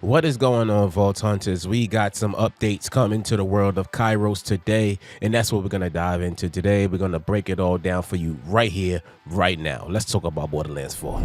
What is going on, Vault Hunters? We got some updates coming to the world of Kairos today, and that's what we're going to dive into today. We're going to break it all down for you right here, right now. Let's talk about Borderlands 4.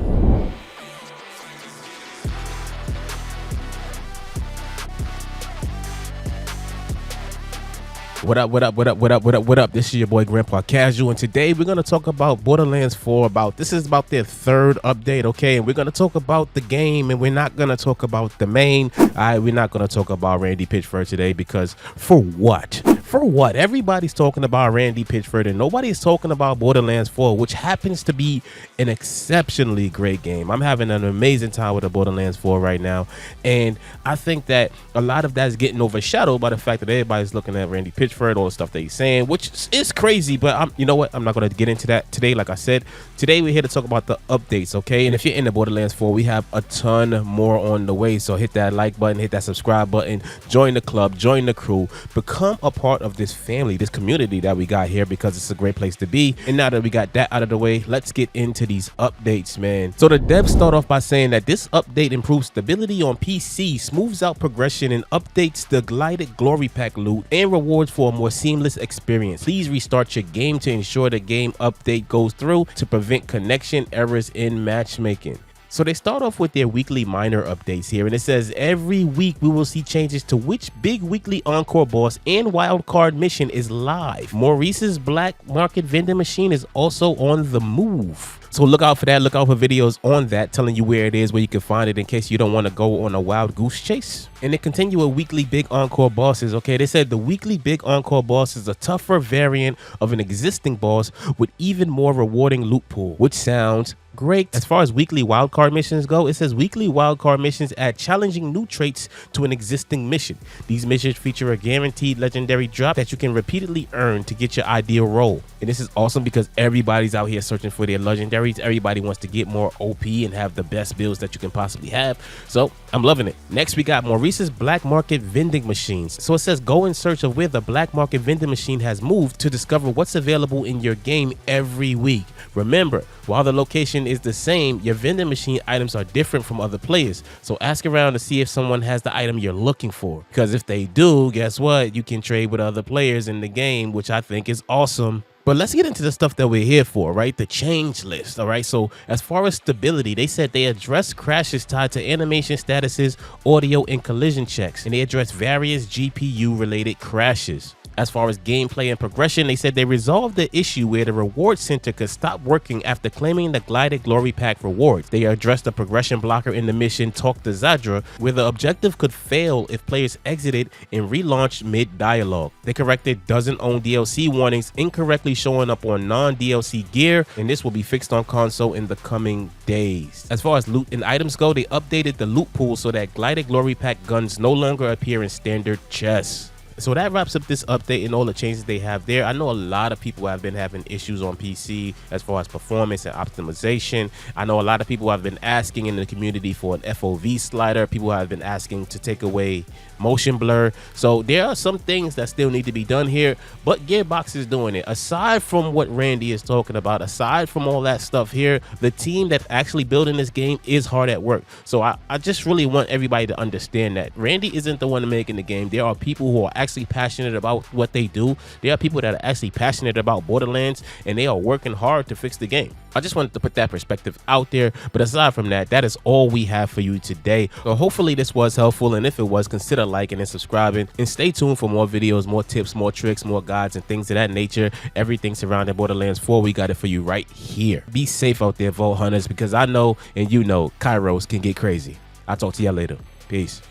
What up, what up, what up, what up, what up, what up? This is your boy Grandpa Casual, and today we're going to talk about Borderlands 4. This is about their third update, okay? And we're going to talk about the game, and we're not going to talk about the main. We're not going to talk about Randy Pitchford today, because for what? For what? Everybody's talking about Randy Pitchford, and nobody's talking about Borderlands 4, which happens to be an exceptionally great game. I'm having an amazing time with the Borderlands 4 right now, and I think that a lot of that is getting overshadowed by the fact that everybody's looking at Randy Pitchford, all the stuff that he's saying, which is crazy, but you know what? I'm not going to get into that today. Like I said, today we're here to talk about the updates, okay? And if you're in the Borderlands 4, we have a ton more on the way, so hit that like button, hit that subscribe button, join the club, join the crew, become a part of this family, this community that we got here, because it's a great place to be. And now that we got that out of the way, let's get into these updates, man. So the devs start off by saying that this update improves stability on PC, smooths out progression, and updates the glided glory pack loot and rewards for a more seamless experience. Please restart your game to ensure the game update goes through to prevent connection errors in matchmaking. So they start off with their weekly minor updates here, and it says every week we will see changes to which big weekly encore boss and wildcard mission is live. Maurice's black market vending machine is also on the move. So look out for that. Look out for videos on that telling you where it is, where you can find it in case you don't want to go on a wild goose chase. And they continue with weekly big encore bosses. Okay, they said the weekly big encore boss is a tougher variant of an existing boss with even more rewarding loot pool, which sounds great. As far as weekly wildcard missions go, it says weekly wildcard missions add challenging new traits to an existing mission. These missions feature a guaranteed legendary drop that you can repeatedly earn to get your ideal role. And this is awesome because everybody's out here searching for their legendaries. Everybody wants to get more OP and have the best builds that you can possibly have. So I'm loving it. Next, we got Maurice's black market vending machines. So it says go in search of where the black market vending machine has moved to discover what's available in your game every week. Remember, while the location is the same, your vending machine items are different from other players. So ask around to see if someone has the item you're looking for. Because if they do, guess what? You can trade with other players in the game, which I think is awesome. But let's get into the stuff that we're here for, right? The change list, all right? So as far as stability, they said they address crashes tied to animation statuses, audio, and collision checks. And they address various GPU-related crashes. As far as gameplay and progression, they said they resolved the issue where the reward center could stop working after claiming the glided glory pack rewards. They addressed the progression blocker in the mission Talk to Zadra, where the objective could fail if players exited and relaunched mid-dialogue. They corrected doesn't own DLC warnings incorrectly showing up on non-DLC gear, and this will be fixed on console in the coming days. As far as loot and items go, they updated the loot pool so that glided glory pack guns no longer appear in standard chests. So that wraps up this update and all the changes they have there. I know a lot of people have been having issues on PC as far as performance and optimization. I know a lot of people have been asking in the community for an FOV slider. People have been asking to take away motion blur. So there are some things that still need to be done here, but Gearbox is doing it. Aside from what Randy is talking about, aside from all that stuff here, the team that's actually building this game is hard at work. So I just really want everybody to understand that Randy isn't the one making the game. There are people who are actually passionate about what they do. There are people that are actually passionate about Borderlands, and they are working hard to fix the game. I just wanted to put that perspective out there, but aside from that, that is all we have for you today. So hopefully this was helpful, and if it was, consider liking and subscribing, and stay tuned for more videos, more tips, more tricks, more guides, and things of that nature. Everything surrounding Borderlands 4, we got it for you right here. Be safe out there, Vault Hunters, because I know and you know Kairos can get crazy. I'll talk to y'all later. Peace.